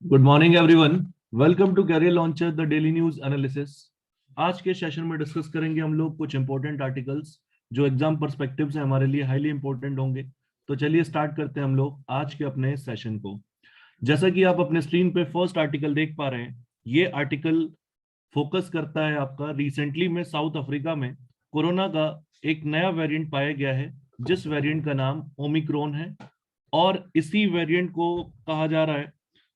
Good morning everyone. Welcome to career launcher the daily news analysis. आज के session में discuss करेंगे हम लोग कुछ इंपॉर्टेंट आर्टिकल्स जो एग्जाम पर्सपेक्टिव से हमारे लिए हाईली इंपॉर्टेंट होंगे। तो चलिए स्टार्ट करते हैं हम लोग आज के अपने सेशन को। जैसा कि आप अपने स्क्रीन पे फर्स्ट आर्टिकल देख पा रहे हैं, ये आर्टिकल फोकस करता है आपका रिसेंटली में साउथ अफ्रीका में कोरोना का एक नया वेरिएंट पाया गया है, जिस वेरिएंट का नाम ओमिक्रॉन है। और इसी वेरिएंट को कहा जा रहा है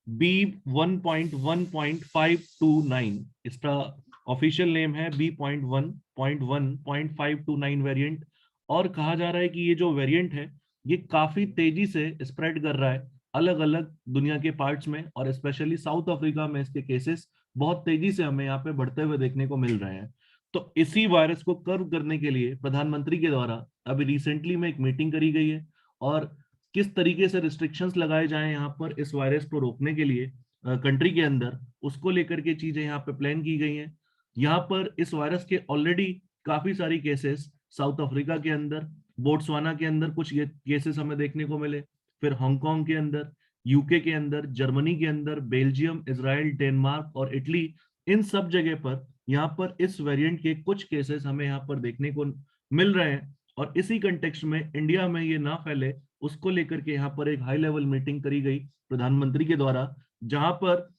B1.1.529। इसका ऑफिशियल नेम है B.1.1.529 वेरिएंट। और कहा जा रहा है कि ये जो वेरिएंट है ये काफी तेजी से स्प्रेड कर रहा है अलग अलग दुनिया के पार्ट्स में, और स्पेशली साउथ अफ्रीका में इसके केसेस बहुत तेजी से हमें यहाँ पे बढ़ते हुए देखने को मिल रहे हैं। तो इसी वायरस को कर्व करने के लिए प्रधानमंत्री के द्वारा अभी रिसेंटली में एक मीटिंग करी गई है, और किस तरीके से रिस्ट्रिक्शंस लगाए जाएं यहाँ पर इस वायरस को रोकने के लिए कंट्री के अंदर, उसको लेकर के चीजें यहाँ पे प्लान की गई हैं। यहाँ पर इस वायरस के ऑलरेडी काफी सारी केसेस साउथ अफ्रीका के अंदर, बोट्सवाना के अंदर कुछ ये केसेस हमें देखने को मिले, फिर हांगकांग के अंदर, यूके के अंदर, जर्मनी के अंदर, बेल्जियम, इसराइल, डेनमार्क और इटली, इन सब जगह पर यहाँ पर इस वेरिएंट के कुछ केसेस हमें यहाँ पर देखने को मिल रहे हैं। और इसी कंटेक्स्ट में इंडिया में ये ना फैले उसको लेकर के यहाँ पर एक हाई लेवल मीटिंग करी गई प्रधानमंत्री के द्वारा, जहां पर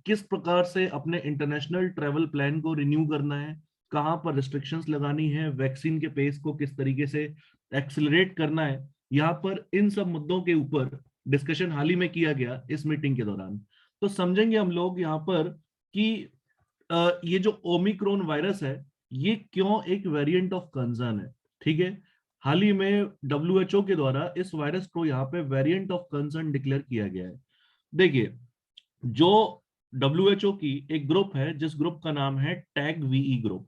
किस प्रकार से अपने इंटरनेशनल ट्रेवल प्लान को रिन्यू करना है, कहां पर रिस्ट्रिक्शंस लगानी है, वैक्सीन के पेस को किस तरीके से एक्सेलरेट करना है, यहाँ पर इन सब मुद्दों के ऊपर डिस्कशन हाल ही में किया गया इस मीटिंग के दौरान। तो समझेंगे हम लोग यहाँ पर कि ये जो ओमिक्रॉन वायरस है ये क्यों एक वेरिएंट ऑफ कंसर्न है। ठीक है, हाल ही में WHO के द्वारा इस वायरस को यहाँ पे वेरिएंट ऑफ कंसर्न डिक्लेयर किया गया है। देखिए, जो WHO की एक ग्रुप है जिस ग्रुप का नाम है tag VE group,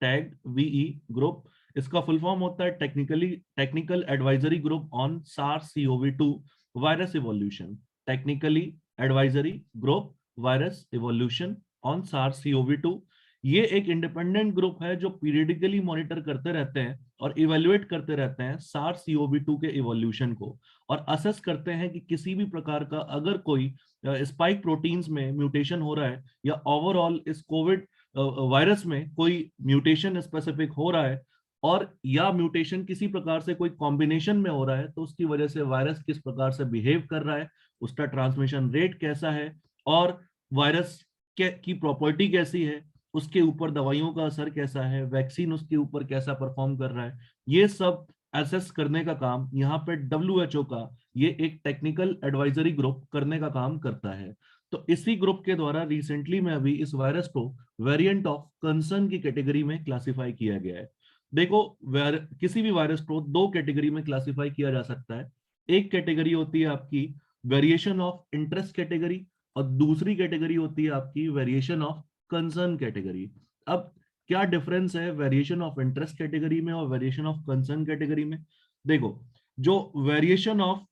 tag VE group, इसका फुल फॉर्म होता है technical advisory group on SARS-CoV-2 virus evolution. Technically advisory group virus evolution on SARS-CoV-2। ये एक इंडिपेंडेंट ग्रुप है जो पीरियडिकली मॉनिटर करते रहते हैं और इवेल्युएट करते रहते हैं SARS-CoV-2 के इवोल्यूशन को, और असेस करते हैं कि किसी भी प्रकार का अगर कोई स्पाइक प्रोटीन्स में म्यूटेशन हो रहा है या ओवरऑल इस कोविड वायरस में कोई म्यूटेशन स्पेसिफिक हो रहा है, और या म्यूटेशन किसी प्रकार से कोई कॉम्बिनेशन में हो रहा है, तो उसकी वजह से वायरस किस प्रकार से बिहेव कर रहा है, उसका ट्रांसमिशन रेट कैसा है, और वायरस की प्रॉपर्टी कैसी है, उसके ऊपर दवाइयों का असर कैसा है, वैक्सीन उसके ऊपर कैसा परफॉर्म कर रहा है, ये सब एसेस करने का काम यहाँ पे WHO का ये एक टेक्निकल एडवाइजरी ग्रुप करने का काम करता है। तो इसी ग्रुप के द्वारा रिसेंटली में अभी इस वायरस को वेरिएंट ऑफ कंसर्न की कैटेगरी में क्लासिफाई किया गया है। देखो, किसी भी वायरस को दो कैटेगरी में क्लासिफाई किया जा सकता है। एक कैटेगरी होती है आपकी वेरिएशन ऑफ इंटरेस्ट कैटेगरी, और दूसरी कैटेगरी होती है आपकी वेरिएशन ऑफ कंसर्न कैटेगरी। अब क्या डिफरेंस है वेरिएशन ऑफ इंटरेस्ट कैटेगरी में और वेरिएशन ऑफ कंसर्न कैटेगरी में? देखो, जो वेरिएशन ऑफ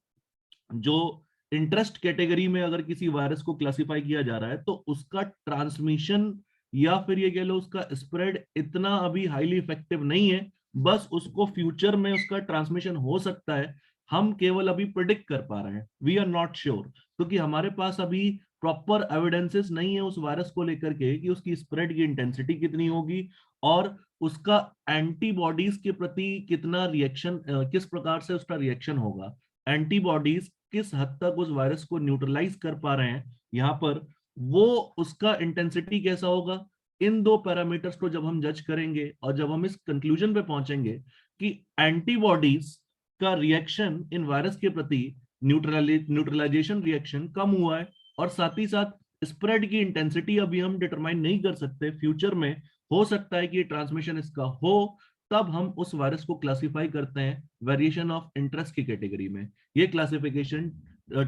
जो इंटरेस्ट कैटेगरी में अगर किसी वायरस को क्लासिफाई किया जा रहा है तो उसका ट्रांसमिशन या फिर ये कह लो उसका स्प्रेड इतना अभी हाईली इफेक्टिव नहीं है, बस उसको फ्यूचर में उसका ट्रांसमिशन हो सकता है, हम केवल अभी प्रिडिक्ट कर पा रहे हैं, वी आर नॉट श्योर, क्योंकि हमारे पास अभी प्रॉपर एविडेंसेस नहीं है उस वायरस को लेकर के कि उसकी स्प्रेड की इंटेंसिटी कितनी होगी और उसका एंटीबॉडीज के प्रति कितना रिएक्शन, किस प्रकार से उसका रिएक्शन होगा, एंटीबॉडीज किस हद तक उस वायरस को न्यूट्रलाइज कर पा रहे हैं यहाँ पर, वो उसका इंटेंसिटी कैसा होगा। इन दो पैरामीटर्स को जब हम जज करेंगे और जब हम इस कंक्लूजन पे पहुंचेंगे कि एंटीबॉडीज का रिएक्शन इन वायरस के प्रति न्यूट्रलाइजेशन रिएक्शन कम हुआ है, और साथ ही साथ स्प्रेड की इंटेंसिटी अभी हम डिटरमाइन नहीं कर सकते, फ्यूचर में हो सकता है कि ट्रांसमिशन इसका हो, तब हम उस वायरस को क्लासिफाई करते हैं वेरिएशन ऑफ इंटरेस्ट की कैटेगरी में। ये क्लासिफिकेशन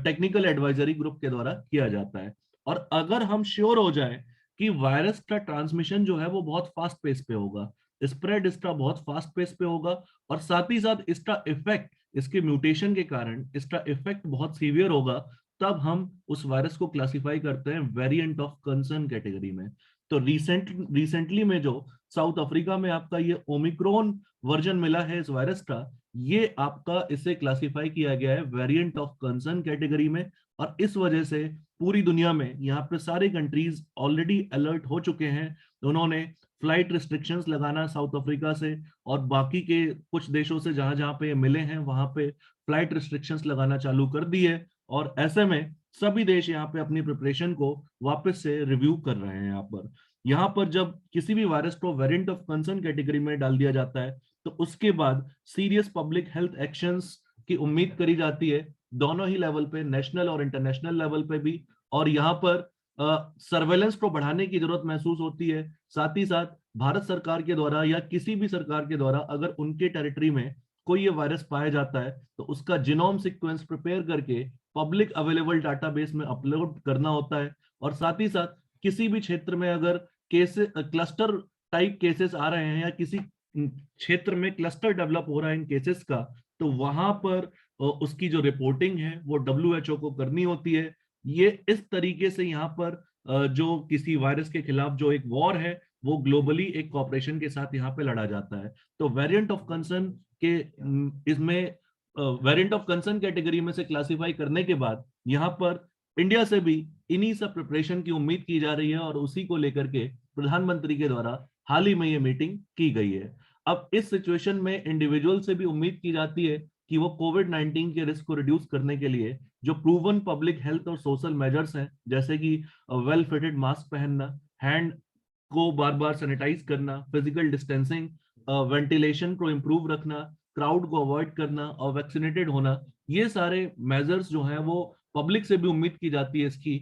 टेक्निकल एडवाइजरी ग्रुप के द्वारा किया जाता है। और अगर हम श्योर हो जाए कि वायरस का ट्रांसमिशन जो है वो बहुत फास्ट पेस पे होगा, स्प्रेड इसका बहुत फास्ट पेस पे होगा, और साथ ही साथ इसका इफेक्ट, इसके म्यूटेशन के कारण इसका इफेक्ट बहुत सीवियर होगा, तब हम उस वायरस को क्लासिफाई करते हैं वेरिएंट ऑफ कंसर्न कैटेगरी में। तो रिसेंटली में जो साउथ अफ्रीका में आपका ये ओमिक्रॉन वर्जन मिला है इस वायरस का, ये आपका इसे क्लासिफाई किया गया है वेरिएंट ऑफ कंसर्न कैटेगरी में। और इस वजह से पूरी दुनिया में यहाँ पे सारे कंट्रीज ऑलरेडी अलर्ट हो चुके हैं। उन्होंने फ्लाइट रिस्ट्रिक्शंस लगाना साउथ अफ्रीका से और बाकी के कुछ देशों से जहां जहां पे ये मिले हैं वहां पे फ्लाइट रिस्ट्रिक्शंस लगाना चालू कर दी है। और ऐसे में सभी देश यहाँ पे अपनी प्रिपरेशन को वापस से रिव्यू कर रहे हैं। यहाँ पर जब किसी भी वायरस को वेरिएंट ऑफ कंसर्न कैटेगरी में डाल दिया जाता है तो उसके बाद सीरियस पब्लिक हेल्थ एक्शंस की उम्मीद करी जाती है, दोनों ही लेवल पे, नेशनल और इंटरनेशनल लेवल पे भी। और यहाँ पर सर्वेलेंस को बढ़ाने की जरूरत महसूस होती है। साथ ही साथ भारत सरकार के द्वारा या किसी भी सरकार के द्वारा अगर उनके टेरिटरी में कोई ये वायरस पाया जाता है तो उसका जीनोम सीक्वेंस प्रिपेयर करके पब्लिक अवेलेबल डाटाबेस में अपलोड करना होता है। और साथ ही साथ किसी भी क्षेत्र में अगर केसेस, क्लस्टर टाइप केसेस आ रहे हैं या किसी क्षेत्र में क्लस्टर डेवलप हो रहा है इन केसेस का, तो वहां पर उसकी जो रिपोर्टिंग है वो WHO को करनी होती है। ये इस तरीके से यहाँ पर जो किसी वायरस के खिलाफ जो एक वॉर है वो ग्लोबली एक कॉपरेशन के साथ यहाँ पे लड़ा जाता है। तो वेरिएंट ऑफ कंसर्न के इसमें वेरिएंट ऑफ कंसर्न कैटेगरी में से क्लासिफाई करने के बाद यहाँ पर इंडिया से भी इन्हीं सब प्रिपरेशन की उम्मीद की जा रही है और उसी को लेकर के प्रधानमंत्री के द्वारा हाल ही में ये मीटिंग की गई है। अब इस सिचुएशन में इंडिविजुअल से भी उम्मीद की जाती है कि वो कोविड-19 के रिस्क को रिड्यूस करने के लिए जो प्रूवन पब्लिक हेल्थ और सोशल मेजर्स हैं, जैसे कि वेल फिटेड मास्क पहनना, हैंड को बार बार सैनिटाइज करना, फिजिकल डिस्टेंसिंग, वेंटिलेशन को इम्प्रूव रखना, क्राउड को अवॉइड करना और वैक्सीनेटेड होना, ये सारे मेजर्स जो हैं वो पब्लिक से भी उम्मीद की जाती है इसकी,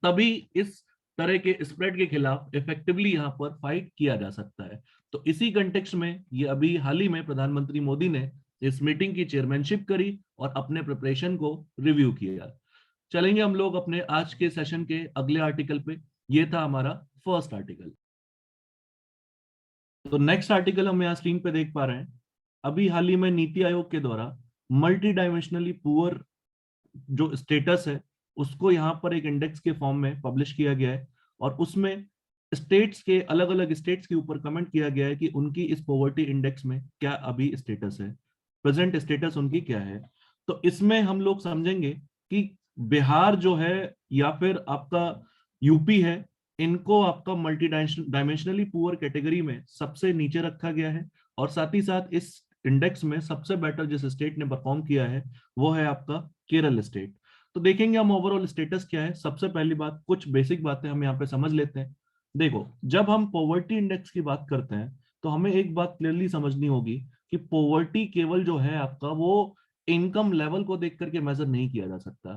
तभी इस तरह के स्प्रेड के खिलाफ इफेक्टिवली यहाँ पर फाइट किया जा सकता है। तो इसी कंटेक्स्ट में ये अभी हाल ही में प्रधानमंत्री मोदी ने इस मीटिंग की चेयरमैनशिप करी और अपने प्रिपरेशन को रिव्यू किया। चलेंगे हम लोग अपने आज के सेशन के अगले आर्टिकल पे। ये था हमारा फर्स्ट आर्टिकल। तो नेक्स्ट आर्टिकल हम यहाँ स्क्रीन पे देख पा रहे हैं। अभी हाल ही में नीति आयोग के द्वारा मल्टी डायमेंशनली पुअर जो स्टेटस है उसको यहाँ पर एक इंडेक्स के फॉर्म में पब्लिश किया गया है और उसमें स्टेट्स के, अलग अलग स्टेट्स के ऊपर कमेंट किया गया है कि उनकी इस पॉवर्टी इंडेक्स में क्या अभी स्टेटस है, प्रेजेंट स्टेटस उनकी क्या है। तो इसमें हम लोग समझेंगे कि बिहार जो है या फिर आपका यूपी है, इनको आपका मल्टी डायमेंशनली पुअर कैटेगरी में सबसे नीचे रखा गया है। और साथ ही साथ इस इंडेक्स में सबसे बेटर जिस स्टेट ने परफॉर्म किया है वो है आपका केरल स्टेट। तो देखेंगे हम ओवरऑल स्टेटस क्या है। सबसे पहली बात, कुछ बेसिक बातें हम यहाँ पे समझ लेते हैं। देखो, जब हम पॉवर्टी इंडेक्स की बात करते हैं तो हमें एक बात क्लियरली समझनी होगी कि पॉवर्टी केवल जो है आपका वो इनकम लेवल को देख करके मेजर नहीं किया जा सकता।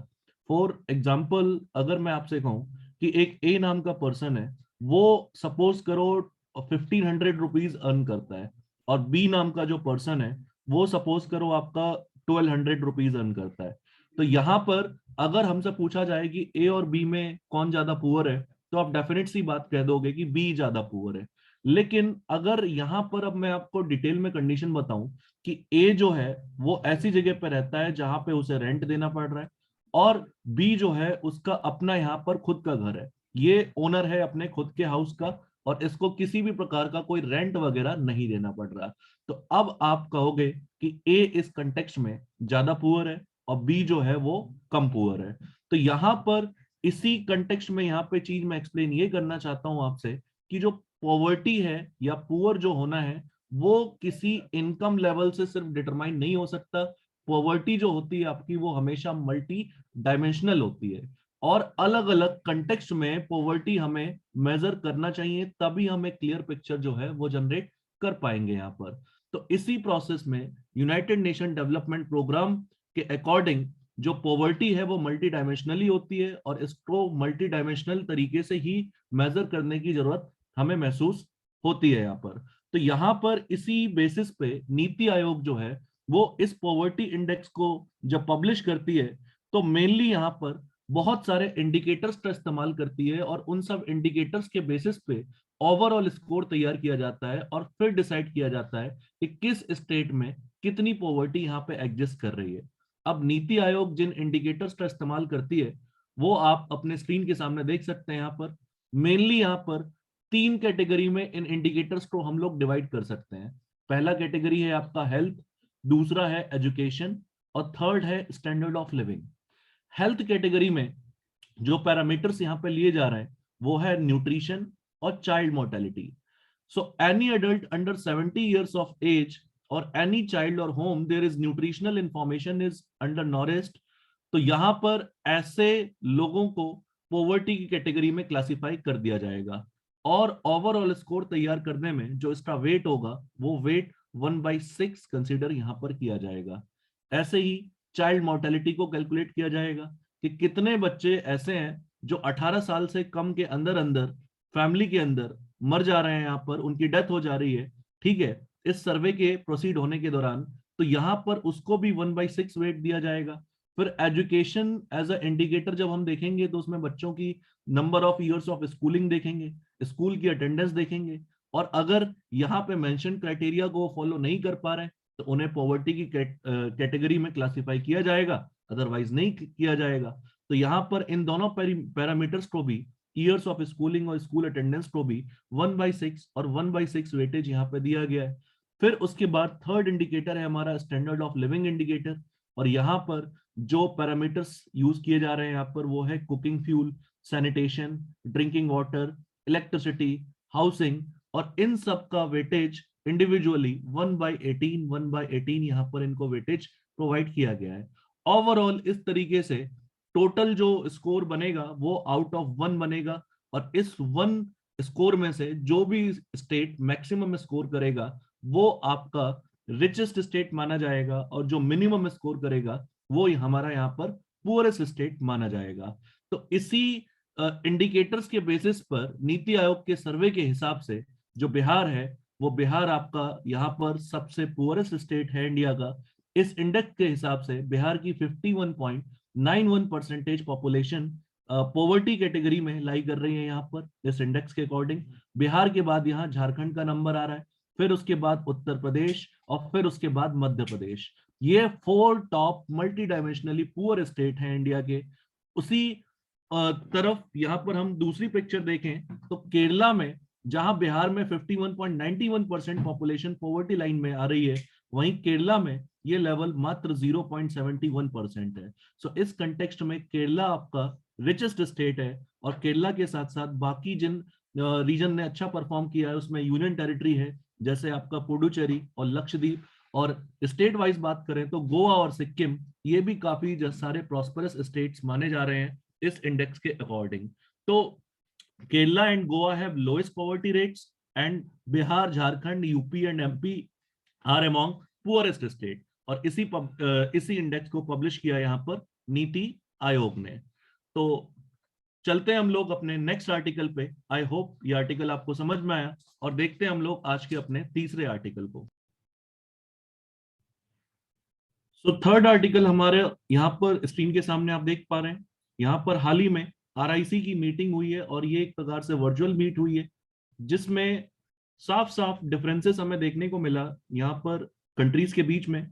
फॉर एग्जाम्पल, अगर मैं आपसे कहूं कि एक ए नाम का पर्सन है, वो सपोज करो 1500 रुपीज अर्न करता है, और बी नाम का जो पर्सन है वो सपोज करो आपका 1200 रुपीज अर्न करता है। तो यहाँ पर अगर हमसे पूछा जाए कि ए और बी में कौन ज्यादा पुअर है, तो आप डेफिनेट सी बात कह दोगे कि बी ज्यादा पुअर है। लेकिन अगर यहाँ पर अब मैं आपको डिटेल में कंडीशन बताऊं कि ए जो है वो ऐसी जगह पर रहता है जहां पे उसे रेंट देना पड़ रहा है, और बी जो है उसका अपना यहाँ पर खुद का घर है, ये ओनर है अपने खुद के हाउस का और इसको किसी भी प्रकार का कोई रेंट वगैरह नहीं देना पड़ रहा। तो अब आप कहोगे कि ए इस कंटेक्स्ट में ज्यादा पुअर है और बी जो है वो कम पुअर है। तो यहाँ पर इसी कंटेक्स्ट में यहाँ पे चीज मैं एक्सप्लेन ये करना चाहता हूं आपसे कि जो पॉवर्टी है या पुअर जो होना है वो किसी इनकम लेवल से सिर्फ डिटरमाइन नहीं हो सकता। पॉवर्टी जो होती है आपकी वो हमेशा मल्टी डायमेंशनल होती है और अलग अलग कंटेक्स्ट में पॉवर्टी हमें मेजर करना चाहिए, तभी हम एक क्लियर पिक्चर जो है वो जनरेट कर पाएंगे यहाँ पर। तो इसी प्रोसेस में यूनाइटेड नेशन डेवलपमेंट प्रोग्राम के अकॉर्डिंग जो पॉवर्टी है वो मल्टी डायमेंशनली होती है और इसको मल्टी डायमेंशनल तरीके से ही मेजर करने की जरूरत हमें महसूस होती है यहाँ पर। तो यहाँ पर इसी बेसिस पे नीति आयोग जो है वो इस पॉवर्टी इंडेक्स को जब पब्लिश करती है तो मेनली यहाँ पर बहुत सारे इंडिकेटर्स का इस्तेमाल करती है और उन सब इंडिकेटर्स के बेसिस पे ओवरऑल स्कोर तैयार किया जाता है और फिर डिसाइड किया जाता है कि किस स्टेट में कितनी पॉवर्टी यहाँ पे एग्जिस्ट कर रही है। अब नीति आयोग जिन इंडिकेटर्स का इस्तेमाल करती है वो आप अपने स्क्रीन के सामने देख सकते हैं। यहाँ पर मेनली यहाँ पर 3 कैटेगरी में इन इंडिकेटर्स को हम लोग डिवाइड कर सकते हैं। पहला कैटेगरी है आपका हेल्थ, दूसरा है एजुकेशन और थर्ड है standard of living. Health category में जो पैरामीटर्स यहाँ पे लिए जा रहे हैं वो है न्यूट्रिशन और child mortality. So any adult under 70 years of age or any child or home there is nutritional information is undernourished, तो यहाँ पर ऐसे लोगों को पॉवर्टी की कैटेगरी में क्लासिफाई कर दिया जाएगा और ओवरऑल स्कोर तैयार करने में जो इसका वेट होगा वो वेट 1/6 कंसिडर यहाँ पर किया जाएगा। ऐसे ही चाइल्ड मोर्टेलिटी को कैलकुलेट किया जाएगा कि कितने बच्चे ऐसे हैं जो 18 साल से कम के अंदर अंदर फैमिली के अंदर मर जा रहे हैं, यहाँ पर उनकी डेथ हो जा रही है, ठीक है, इस सर्वे के प्रोसीड होने के दौरान, तो यहाँ पर उसको भी 1/6 वेट दिया जाएगा। फिर एजुकेशन एज अ इंडिकेटर जब हम देखेंगे तो उसमें बच्चों की number of years of schooling देखेंगे, स्कूल की अटेंडेंस देखेंगे, और अगर यहाँ पे मेंशन क्राइटेरिया को फॉलो नहीं कर पा रहे हैं तो उन्हें पॉवर्टी की कैटेगरी में क्लासिफाई किया जाएगा, अदरवाइज नहीं किया जाएगा। तो यहाँ पर इन दोनों पैरामीटर्स को भी, ईयर्स ऑफ स्कूलिंग और स्कूल अटेंडेंस को भी 1/6 और 1/6 वेटेज यहाँ पे दिया गया है। फिर उसके बाद थर्ड इंडिकेटर है हमारा स्टैंडर्ड ऑफ लिविंग इंडिकेटर, और यहाँ पर जो पैरामीटर्स यूज किए जा रहे हैं यहाँ पर वो है cooking fuel, sanitation, drinking water, electricity, housing, और इन सब का वेटेज इंडिविजुअली 1/18 यहाँ पर इनको वेटेज प्रोवाइड किया गया है। ओवरऑल इस तरीके से टोटल जो स्कोर बनेगा वो आउट ऑफ 1 बनेगा, और इस 1 स्कोर में से जो भी स्टेट मैक्सिमम स्कोर करेगा वो आपका रिचेस्ट स्टेट माना जाएगा, और जो मिनिमम स्कोर करेगा वो हमारा यहाँ पर पुअरेस्ट स्टेट माना जाएगा। तो इसी इंडिकेटर्स के बेसिस पर नीति आयोग के सर्वे के हिसाब से जो बिहार है वो बिहार आपका यहाँ पर सबसे पुअरेस्ट स्टेट है इंडिया का। इस इंडेक्स के हिसाब से बिहार की 51.91% पॉपुलेशन पॉवर्टी कैटेगरी में लाई कर रही है यहाँ पर इस इंडेक्स के अकॉर्डिंग। बिहार के बाद यहाँ झारखंड का नंबर आ रहा है, फिर उसके बाद उत्तर प्रदेश, और फिर उसके बाद मध्य प्रदेश। ये 4 top multi dimensionally poor state हैं इंडिया के। उसी तरफ यहाँ पर हम दूसरी पिक्चर देखें तो केरला में, जहां बिहार में 51.91% पॉपुलेशन पॉवर्टी लाइन में आ रही है, वहीं केरला में ये लेवल मात्र 0.71% है। सो इस कंटेक्स्ट में केरला आपका रिचेस्ट स्टेट है, और केरला के साथ साथ बाकी जिन रीजन ने अच्छा परफॉर्म किया है उसमें यूनियन टेरिटरी है जैसे आपका पुडुचेरी और लक्षद्वीप, और स्टेट वाइज बात करें तो गोवा और सिक्किम, ये भी काफी सारे प्रॉस्परस स्टेट्स माने जा रहे हैं इस इंडेक्स के अकॉर्डिंग। तो Kerala and Goa have lowest poverty rates, and Bihar, Jharkhand, UP and MP are among poorest state, और इसी इंडेक्स को पब्लिश किया यहाँ पर नीति आयोग ने। तो चलते हैं हम लोग अपने नेक्स्ट आर्टिकल पे। आई होप ये आर्टिकल आपको समझ में आया, और देखते हैं हम लोग आज के अपने तीसरे आर्टिकल को। सो थर्ड आर्टिकल हमारे यहाँ पर स्क्रीन के सामने आप देख पा रहे हैं। यहाँ पर हाल ही में आरआईसी की मीटिंग हुई है, और ये एक प्रकार से वर्चुअल मीट हुई है जिसमें साफ साफ डिफरेंसेस हमें देखने को मिला यहाँ पर कंट्रीज के बीच में,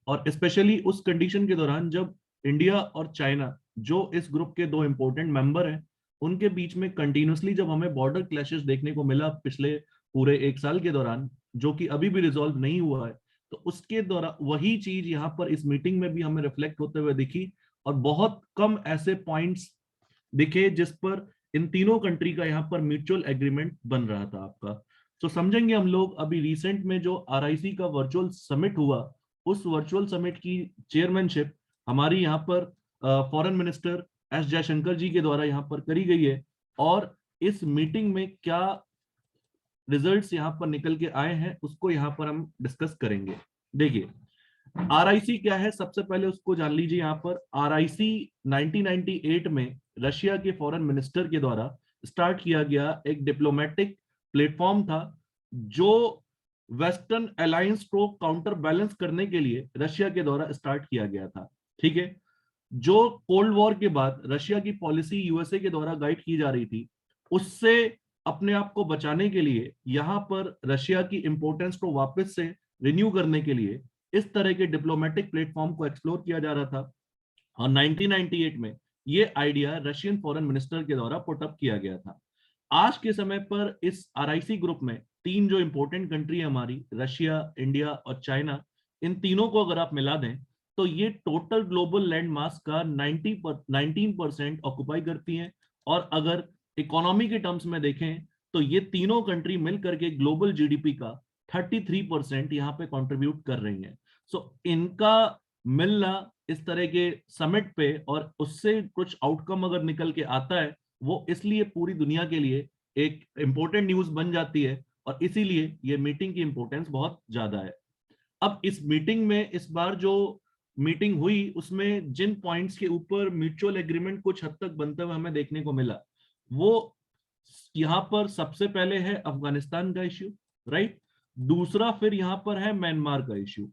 और स्पेशली उस कंडीशन के दौरान जब इंडिया और चाइना, जो इस ग्रुप के 2 इंपॉर्टेंट मेंबर हैं, उनके बीच में कंटिन्यूसली जब हमें बॉर्डर क्लैशेस देखने को मिला पिछले पूरे 1 साल के दौरान, जो कि अभी भी रिजॉल्व नहीं हुआ है, तो उसके दौरान वही चीज यहाँ पर इस मीटिंग में भी हमें रिफ्लेक्ट होते हुए दिखी, और बहुत कम ऐसे पॉइंट्स दिखे जिस पर इन तीनों कंट्री का यहाँ पर म्यूचुअल एग्रीमेंट बन रहा था आपका। तो समझेंगे हम लोग अभी रिसेंट में जो आरआईसी का वर्चुअल समिट हुआ, उस वर्चुअल समिट की चेयरमैनशिप हमारी यहाँ पर फॉरेन मिनिस्टर एस जयशंकर जी के द्वारा यहाँ पर करी गई है, और इस मीटिंग में क्या रिजल्ट्स यहाँ पर निकल के आए हैं उसको यहाँ पर हम डिस्कस करेंगे। देखिए आरआईसी क्या है, सबसे पहले उसको जान लीजिए। यहाँ पर आरआईसी 1998 में रशिया के फॉरेन मिनिस्टर के द्वारा स्टार्ट किया गया एक डिप्लोमेटिक प्लेटफॉर्म था, जो वेस्टर्न अलायंस को काउंटर बैलेंस करने के लिए रशिया के द्वारा स्टार्ट किया गया था। ठीक है, जो कोल्ड वॉर के बाद रशिया की पॉलिसी यूएसए के द्वारा गाइड की जा रही थी, उससे अपने आप को बचाने के लिए यहाँ पर रशिया की इंपोर्टेंस को वापस से रिन्यू करने के लिए इस तरह के डिप्लोमेटिक प्लेटफॉर्म को एक्सप्लोर किया जा रहा था, और 1998 में ये आइडिया रशियन फॉरेन मिनिस्टर के द्वारा पुटअप किया गया था। आज के समय पर इस आरआईसी ग्रुप में 3 जो इंपॉर्टेंट कंट्री है हमारी, रशिया, इंडिया और चाइना, इन तीनों को अगर आप मिला दें तो ये टोटल ग्लोबल लैंड मास का 19% ऑक्युपाई करती हैं। और अगर इकोनॉमी के टर्म्स में देखें तो ये तीनों कंट्री मिलकर के ग्लोबल जीडीपी का 33% यहाँ पे कंट्रीब्यूट कर रही हैं। सो इनका मिलना इस तरह के समिट पे और उससे कुछ आउटकम अगर निकल के आता है, वो इसलिए पूरी दुनिया के लिए एक इंपॉर्टेंट न्यूज बन जाती है और इसीलिए ये मीटिंग की इंपॉर्टेंस बहुत ज्यादा है। अब इस मीटिंग में इस बार जो मीटिंग हुई उसमें जिन पॉइंट्स के ऊपर म्यूचुअल एग्रीमेंट कुछ हद तक बनते हुए हमें देखने को मिला, वो यहाँ पर सबसे पहले है अफगानिस्तान का इश्यू, राइट। दूसरा फिर यहाँ पर है म्यांमार का इश्यू।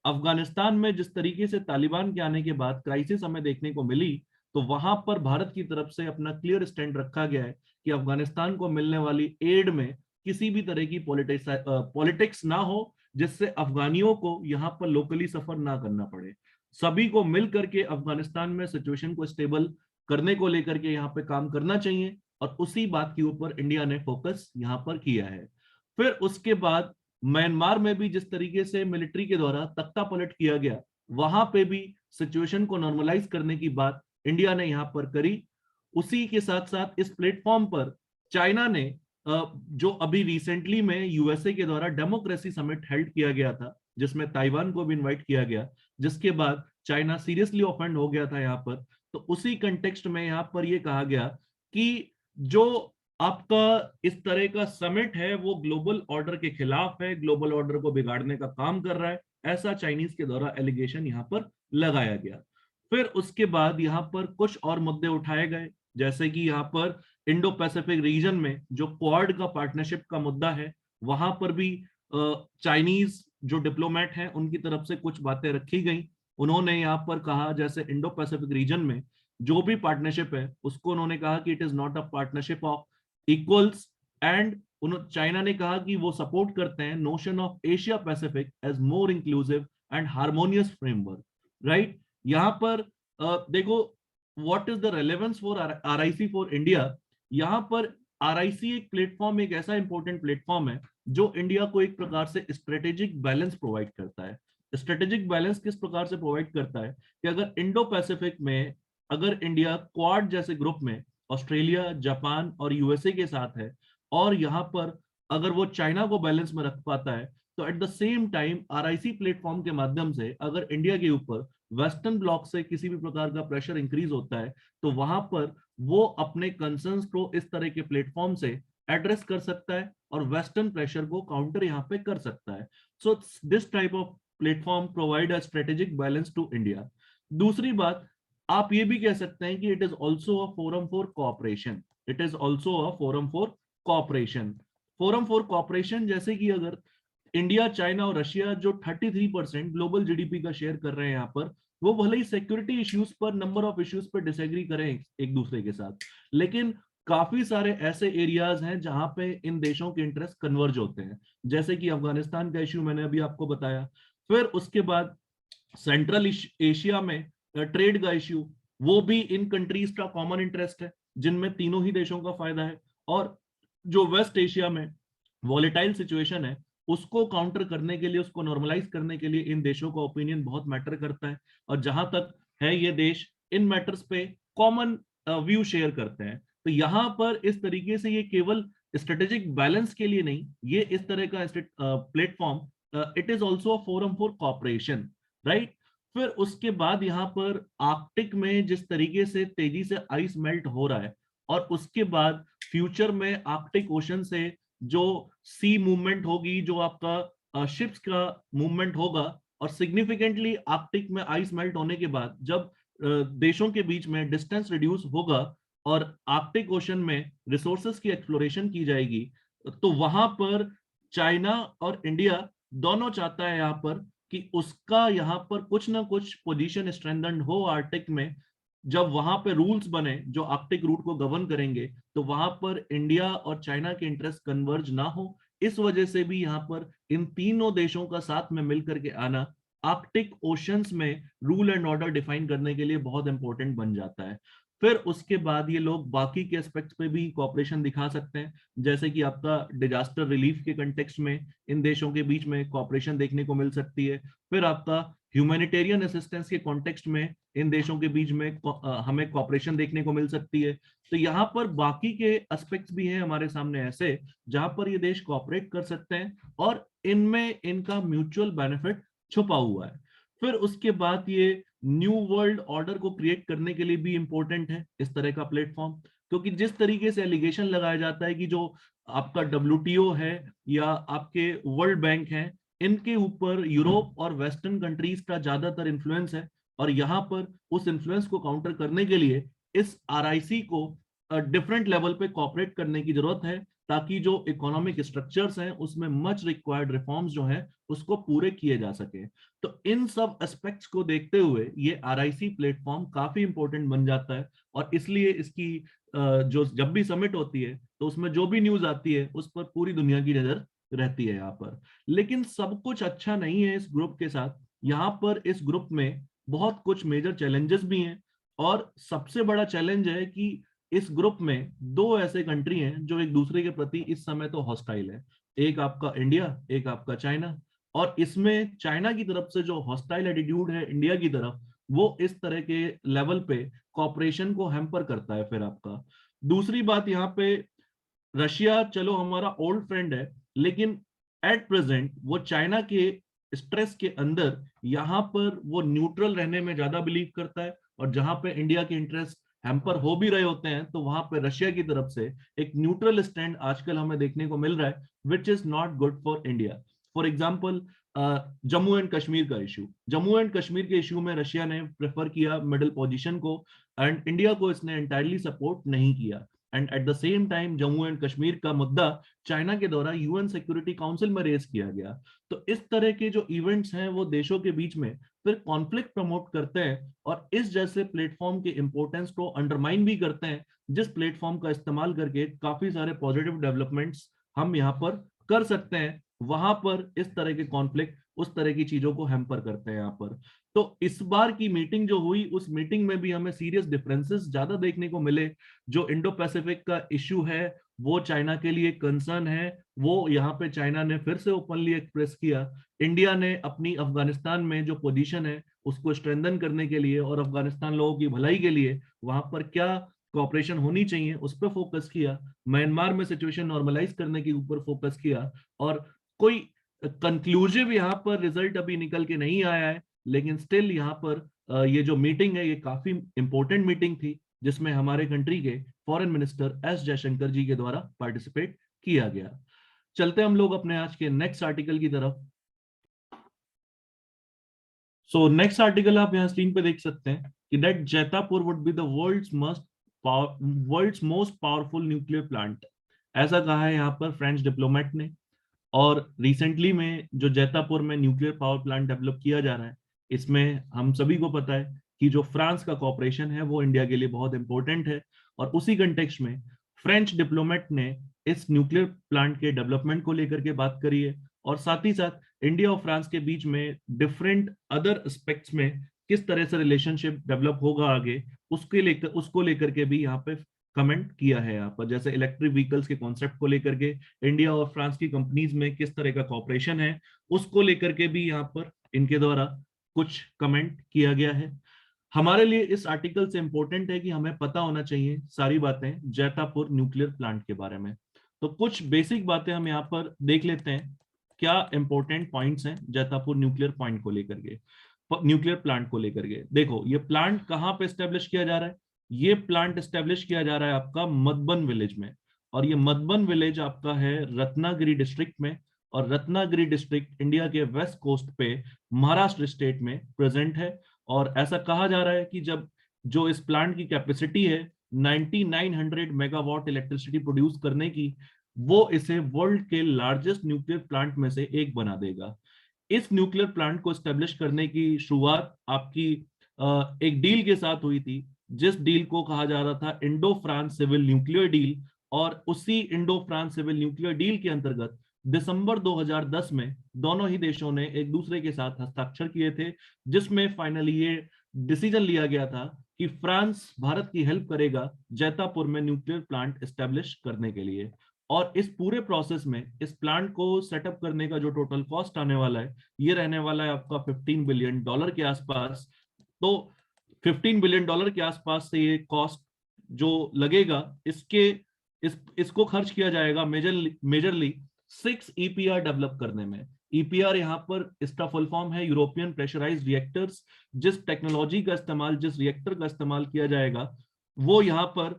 अफगानिस्तान में जिस तरीके से तालिबान के आने के बाद क्राइसिस हमें देखने को मिली, तो वहां पर भारत की तरफ से अपना क्लियर स्टैंड रखा गया है कि अफगानिस्तान को मिलने वाली एड में किसी भी तरह की पॉलिटिक्स ना हो, जिससे अफगानियों को यहाँ पर लोकली सफर ना करना पड़े। सभी को मिल करके अफगानिस्तान में सिचुएशन को स्टेबल करने को लेकर के यहाँ पे काम करना चाहिए और उसी बात के ऊपर इंडिया ने फोकस यहाँ पर किया है। फिर उसके बाद म्यांमार में भी जिस तरीके से मिलिट्री के द्वारा तख्ता पलट किया गया, वहां पे भी सिचुएशन को नॉर्मलाइज करने की बात इंडिया ने यहाँ पर करी। उसी के साथ साथ इस प्लेटफॉर्म पर चाइना ने जो अभी रिसेंटली में यूएसए के द्वारा डेमोक्रेसी समिट हेल्ड किया गया था, जिसमें ताइवान को भी इनवाइट किया गया, जिसके बाद चाइना सीरियसली ऑफेंड हो गया था यहाँ पर। तो उसी कंटेक्स्ट में यहाँ पर यह कहा गया कि जो आपका इस तरह का समिट है वो ग्लोबल ऑर्डर के खिलाफ है, ग्लोबल ऑर्डर को बिगाड़ने का काम कर रहा है, ऐसा चाइनीज के द्वारा एलिगेशन यहाँ पर लगाया गया। फिर उसके बाद यहाँ पर कुछ और मुद्दे उठाए गए, जैसे कि यहाँ पर इंडो पैसिफिक रीजन में जो क्वाड का पार्टनरशिप का मुद्दा है, वहां पर भी चाइनीज जो डिप्लोमेट हैं उनकी तरफ से कुछ बातें रखी गई। उन्होंने यहाँ पर कहा जैसे इंडो पैसिफिक रीजन में जो भी पार्टनरशिप है उसको उन्होंने कहा कि it is not a partnership of equals, and China ने कहा कि वो सपोर्ट करते हैं notion of Asia Pacific as more inclusive and harmonious framework, right. यहाँ पर देखो what is the relevance for RIC for India. यहाँ पर आरआईसी एक प्लेटफॉर्म, एक ऐसा इंपॉर्टेंट प्लेटफॉर्म है जो इंडिया को एक प्रकार से स्ट्रेटेजिक बैलेंस प्रोवाइड करता है। स्ट्रेटेजिक बैलेंस किस प्रकार से प्रोवाइड करता है कि अगर इंडो पैसिफिक में अगर इंडिया क्वाड जैसे ग्रुप में ऑस्ट्रेलिया, जापान और यूएसए के साथ है और यहाँ पर अगर वो चाइना को बैलेंस में रख पाता है, तो at the same time RIC platform के माध्यम से अगर इंडिया के ऊपर वेस्टर्न ब्लॉक से किसी भी प्रकार का प्रेशर इंक्रीज होता है, तो वहां पर वो अपने कंसर्न्स को इस तरह के प्लेटफॉर्म से एड्रेस कर सकता है और वेस्टर्न प्रेशर को काउंटर यहाँ पे कर सकता है। So this type of platform provide a strategic balance to India. दूसरी बात, आप ये भी कह सकते हैं कि it is also a forum for cooperation. It is also a forum for cooperation. Forum for cooperation जैसे कि अगर इंडिया, चाइना और रशिया जो 33% ग्लोबल जीडीपी का शेयर कर रहे हैं यहाँ पर, वो भले ही सिक्योरिटी इश्यूज पर, नंबर ऑफ इश्यूज पर डिसएग्री करें एक दूसरे के साथ, लेकिन काफी सारे ऐसे एरियाज हैं जहां पे इन देशों के इंटरेस्ट कन्वर्ज होते हैं, जैसे कि अफगानिस्तान का इश्यू मैंने अभी आपको बताया। फिर उसके बाद सेंट्रल एशिया में ट्रेड का इश्यू, वो भी इन कंट्रीज का कॉमन इंटरेस्ट है जिनमें तीनों ही देशों का फायदा है। और जो वेस्ट एशिया में वॉलेटाइल सिचुएशन है उसको काउंटर करने के लिए, उसको नॉर्मलाइज करने के लिए इन देशों का ओपिनियन बहुत मैटर करता है। और जहां तक है ये देश इन मैटर्स पे कॉमन व्यू शेयर करते हैं। तो यहाँ पर इस तरीके से ये केवल स्ट्रेटेजिक बैलेंस के लिए नहीं, ये इस तरह का platform it is also a forum for cooperation, right. फिर उसके बाद यहाँ पर आर्कटिक में जिस तरीके से तेजी से आइस मेल्ट हो रहा है और उसके बाद फ्यूचर में आर्कटिक ओशन से जो सी मूवमेंट होगी, जो आपका शिप्स का मूवमेंट होगा, और सिग्निफिकेंटली आर्कटिक में आइस मेल्ट होने के बाद जब देशों के बीच में डिस्टेंस रिड्यूस होगा और आर्कटिक ओशन में रिसोर्सेस की एक्सप्लोरेशन की जाएगी, तो वहां पर चाइना और इंडिया दोनों चाहता है यहाँ पर कि उसका यहाँ पर कुछ ना कुछ पोजीशन स्ट्रेंथन हो आर्कटिक में। जब वहां पे रूल्स बने जो आर्कटिक रूट को गवर्न करेंगे, तो वहां पर इंडिया और चाइना के इंटरेस्ट कन्वर्ज ना हो। इस वजह से भी यहाँ पर इन तीनों देशों का साथ में मिलकर के आना आर्कटिक ओशंस में रूल एंड ऑर्डर डिफाइन करने के लिए बहुत इंपॉर्टेंट बन जाता है। फिर उसके बाद ये लोग बाकी के एस्पेक्ट्स पे भी कोऑपरेशन दिखा सकते हैं, जैसे कि आपका डिजास्टर रिलीफ के कंटेक्स्ट में इन देशों के बीच में कोऑपरेशन देखने को मिल सकती है। फिर आपका ह्यूमैनिटेरियन असिस्टेंस के कॉन्टेक्स्ट में इन देशों के बीच में हमें कोऑपरेशन देखने को मिल सकती है। तो यहाँ पर बाकी के एस्पेक्ट्स भी हैं हमारे सामने ऐसे, जहां पर ये देश कोऑपरेट कर सकते हैं और इनमें इनका म्यूचुअल बेनिफिट छुपा हुआ है। फिर उसके बाद ये न्यू वर्ल्ड ऑर्डर को क्रिएट करने के लिए भी इंपॉर्टेंट है इस तरह का प्लेटफॉर्म, क्योंकि जिस तरीके से एलिगेशन लगाया जाता है कि जो आपका डब्ल्यूटीओ है या आपके वर्ल्ड बैंक है, इनके ऊपर यूरोप और वेस्टर्न कंट्रीज का ज्यादातर इन्फ्लुएंस है, और यहाँ पर उस इन्फ्लुएंस को काउंटर करने के लिए इस आरआईसी को डिफरेंट लेवल पे कॉपरेट करने की जरूरत है, ताकि जो इकोनॉमिक स्ट्रक्चर्स हैं उसमें मच रिक्वायर्ड रिफॉर्म्स जो हैं उसको पूरे किए जा सके। तो इन सब एस्पेक्ट्स को देखते हुए ये आरआईसी प्लेटफॉर्म काफी इंपॉर्टेंट बन जाता है, और इसलिए इसकी जो जब भी समिट होती है तो उसमें जो भी न्यूज आती है उस पर पूरी दुनिया की नजर रहती है यहाँ पर। लेकिन सब कुछ अच्छा नहीं है इस ग्रुप के साथ। यहाँ पर इस ग्रुप में बहुत कुछ मेजर चैलेंजेस भी हैं, और सबसे बड़ा चैलेंज है कि इस ग्रुप में दो ऐसे कंट्री हैं जो एक दूसरे के प्रति इस समय तो हॉस्टाइल है। एक आपका इंडिया, एक आपका चाइना। और इसमें चाइना की तरफ से जो हॉस्टाइल एटीट्यूड है इंडिया की तरफ, वो इस तरह के लेवल पे कॉपरेशन को हैम्पर करता है। फिर आपका दूसरी बात यहाँ पे, रशिया चलो हमारा ओल्ड फ्रेंड है, लेकिन एट प्रेजेंट वो चाइना के स्ट्रेस के अंदर यहाँ पर वो न्यूट्रल रहने में ज्यादा बिलीव करता है, और जहां पे इंडिया के इंटरेस्ट हैम्पर हो भी रहे होते हैं तो वहां पे रशिया की तरफ से एक न्यूट्रल स्टैंड आजकल हमें देखने को मिल रहा है, which is not good for India. For example, Jammu and Kashmir का इश्यू, जम्मू एंड कश्मीर के इश्यू में रशिया ने प्रेफर किया मिडिल पोजीशन को, एंड इंडिया को इसने एंटायरली सपोर्ट नहीं किया। And at the same time Jammu and Kashmir का मुद्दा चाइना के द्वारा यूएन सिक्योरिटी काउंसिल में रेज किया गया। तो इस तरह के जो इवेंट्स हैं वो देशों के बीच में फिर कॉन्फ्लिक्ट प्रमोट करते हैं, और इस जैसे प्लेटफॉर्म के इंपॉर्टेंस को अंडरमाइन भी करते हैं, जिस प्लेटफॉर्म का इस्तेमाल करके काफी सारे पॉजिटिव डेवलपमेंट्स हम यहाँ पर कर सकते हैं। वहां पर इस तरह के कॉन्फ्लिक्ट उस तरह की चीजों को हैम्पर करते हैं यहाँ पर। तो इस बार की मीटिंग जो हुई उस मीटिंग में भी हमें सीरियस डिफरेंसेस ज्यादा देखने को मिले। जो इंडो पैसिफिक का इश्यू है वो चाइना के लिए कंसर्न है, वो यहाँ पे चाइना ने फिर से ओपनली एक्सप्रेस किया। इंडिया ने अपनी अफगानिस्तान में जो पोजीशन है उसको स्ट्रेंथन करने के लिए और अफगानिस्तान लोगों की भलाई के लिए वहां पर क्या कॉपरेशन होनी चाहिए उस पर फोकस किया। म्यांमार में सिचुएशन नॉर्मलाइज करने के ऊपर फोकस किया, और कोई कंक्लूसिव यहाँ पर रिजल्ट अभी निकल के नहीं आया है, लेकिन स्टिल यहाँ पर ये जो मीटिंग है ये काफी इंपॉर्टेंट मीटिंग थी, जिसमें हमारे कंट्री के फॉरेन मिनिस्टर एस जयशंकर जी के द्वारा पार्टिसिपेट किया गया। चलते हम लोग अपने आज के नेक्स्ट आर्टिकल की तरफ। सो नेक्स्ट आर्टिकल आप यहाँ स्क्रीन पे देख सकते हैं कि that Jaitapur would be the world's most powerful nuclear plant, ऐसा कहा है यहाँ पर फ्रेंच डिप्लोमेट ने। और रिसेंटली में जो जैतापुर में न्यूक्लियर पावर प्लांट डेवलप किया जा रहा है, इसमें हम सभी को पता है कि जो फ्रांस का कॉपरेशन है वो इंडिया के लिए बहुत इंपॉर्टेंट है, और उसी कंटेक्स्ट में फ्रेंच डिप्लोमेट ने इस न्यूक्लियर प्लांट के डेवलपमेंट को लेकर के बात करी है, और साथ ही साथ इंडिया और फ्रांस के बीच में डिफरेंट अदर एस्पेक्ट्स में किस तरह से रिलेशनशिप डेवलप होगा आगे उसको लेकर के भी यहाँ पे कमेंट किया है यहाँ पर। जैसे इलेक्ट्रिक व्हीकल्स के कॉन्सेप्ट को लेकर के इंडिया और फ्रांस की कंपनीज में किस तरह का कॉपरेशन है उसको लेकर के भी यहाँ पर इनके द्वारा कुछ कमेंट किया गया है। हमारे लिए इस आर्टिकल से इंपॉर्टेंट है कि हमें पता होना चाहिए सारी बातें जैतापुर न्यूक्लियर प्लांट के बारे में। तो कुछ बेसिक बातें हम यहाँ पर देख लेते हैं, क्या इंपॉर्टेंट पॉइंट्स हैं जैतापुर न्यूक्लियर पॉइंट को लेकर के, न्यूक्लियर प्लांट को लेकर के। देखो ये प्लांट कहाँ पे स्टेब्लिश किया जा रहा है, ये प्लांट स्टेब्लिश किया जा रहा है आपका मधुबन विलेज में, और ये मधुबन विलेज आपका है रत्नागिरी डिस्ट्रिक्ट में, और रत्नागिरी डिस्ट्रिक्ट इंडिया के वेस्ट कोस्ट पे महाराष्ट्र स्टेट में प्रेजेंट है। और ऐसा कहा जा रहा है कि जब जो इस प्लांट की कैपेसिटी है 9900 मेगावाट इलेक्ट्रिसिटी प्रोड्यूस करने की, वो इसे वर्ल्ड के लार्जेस्ट न्यूक्लियर प्लांट में से एक बना देगा। इस न्यूक्लियर प्लांट को स्टेब्लिश करने की शुरुआत आपकी एक डील के साथ हुई थी, जिस डील को कहा जा रहा था Indo France civil nuclear deal. और उसी Indo France civil nuclear deal के अंतर्गत दिसंबर 2010 में दोनों ही देशों ने एक दूसरे के साथ हस्ताक्षर किए थे, जिसमें फाइनली ये डिसीजन लिया गया था कि फ्रांस भारत की हेल्प करेगा जैतापुर में न्यूक्लियर प्लांट एस्टेब्लिश करने के लिए। और इस पूरे प्रोसेस में इस प्लांट को सेटअप करने का जो टोटल कॉस्ट आने वाला है ये रहने वाला है आपका $15 बिलियन के आसपास। तो $15 बिलियन के आसपास से ये कॉस्ट जो लगेगा इसको खर्च किया जाएगा मेजरली 6 EPR डेवलप करने में। ईपीआर यहाँ पर इसका फुल फॉर्म है यूरोपियन प्रेशराइज्ड रिएक्टर्स। जिस टेक्नोलॉजी का इस्तेमाल, जिस रिएक्टर का इस्तेमाल किया जाएगा वो यहाँ पर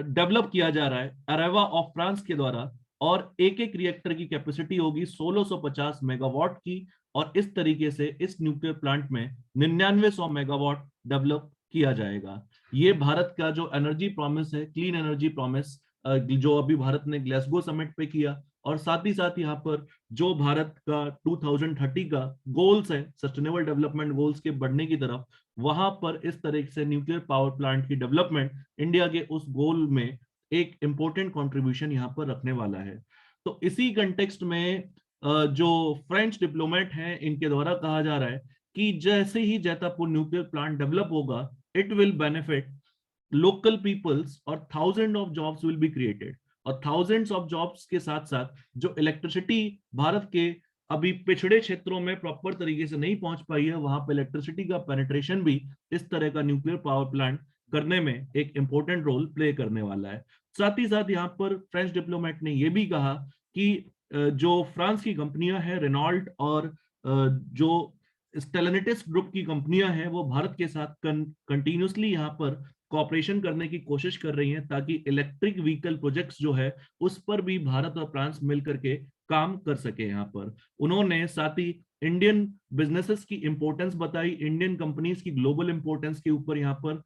डेवलप किया जा रहा है अरेवा ऑफ फ्रांस के द्वारा। और एक एक रिएक्टर की कैपेसिटी होगी 1650 मेगावाट की। और इस तरीके से इस न्यूक्लियर प्लांट में 9900 मेगावाट डेवलप किया जाएगा। ये भारत का जो एनर्जी प्रॉमिस है, क्लीन एनर्जी प्रॉमिस, जो अभी भारत ने ग्लासगो समिट पे किया, और साथ ही साथ यहाँ पर जो भारत का 2030 का गोल्स है, सस्टेनेबल डेवलपमेंट गोल्स के बढ़ने की तरफ, वहां पर इस तरीके से न्यूक्लियर पावर प्लांट की डेवलपमेंट इंडिया के उस गोल में एक इंपॉर्टेंट कंट्रीब्यूशन यहाँ पर रखने वाला है। तो इसी कंटेक्स्ट में जो फ्रेंच डिप्लोमेट हैं इनके द्वारा कहा जा रहा है कि जैसे ही जैतापुर न्यूक्लियर प्लांट डेवलप होगा it will benefit local peoples और thousand of jobs will be created. और थाउजेंड्स ऑफ जॉब्स के साथ साथ जो इलेक्ट्रिसिटी भारत के अभी पिछड़े क्षेत्रों में प्रॉपर तरीके से नहीं पहुंच पाई है वहां पर इलेक्ट्रिसिटी का पेनिट्रेशन भी इस तरह का न्यूक्लियर पावर प्लांट करने में एक इंपॉर्टेंट रोल प्ले करने वाला है। साथ ही साथ यहाँ पर फ्रेंच डिप्लोमेट ने यह भी कहा कि जो फ्रांस की कंपनियां हैं रेनॉल्ट और जो स्टेलेनिटिस ग्रुप की कंपनियां हैं वो भारत के साथ कंटिन्यूसली यहाँ पर कॉपरेशन करने की कोशिश कर रही हैं ताकि इलेक्ट्रिक व्हीकल प्रोजेक्ट्स जो है उस पर भी भारत और फ्रांस मिलकर के काम कर सके। यहाँ पर उन्होंने साथ ही इंडियन बिजनेसेस की इंपॉर्टेंस बताई, इंडियन कंपनीज की ग्लोबल इंपॉर्टेंस के ऊपर यहाँ पर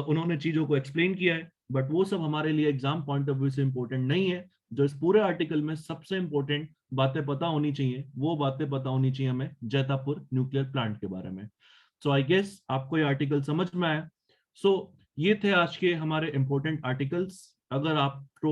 उन्होंने चीजों को एक्सप्लेन किया है। बट वो सब हमारे लिए एग्जाम पॉइंट ऑफ व्यू से इंपॉर्टेंट नहीं है। जो इस पूरे आर्टिकल में सबसे इंपॉर्टेंट बातें पता होनी चाहिए वो बातें पता होनी चाहिए हमें जैतापुर न्यूक्लियर प्लांट के बारे में। सो आई गेस आपको ये आर्टिकल समझ में आया। सो ये थे आज के हमारे इंपॉर्टेंट आर्टिकल्स। अगर आपको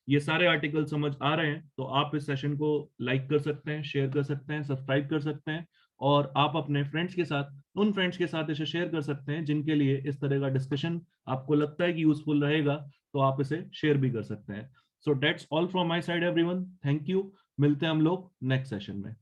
ये सारे आर्टिकल समझ आ रहे हैं तो आप इस सेशन को लाइक कर सकते हैं, शेयर कर सकते हैं, सब्सक्राइब कर सकते हैं, और आप अपने फ्रेंड्स के साथ, उन फ्रेंड्स के साथ इसे शेयर कर सकते हैं जिनके लिए इस तरह का डिस्कशन आपको लगता है कि यूजफुल रहेगा, तो आप इसे शेयर भी कर सकते हैं। So that's all from my side everyone, thank you. मिलते हैं हम लोग नेक्स्ट सेशन में।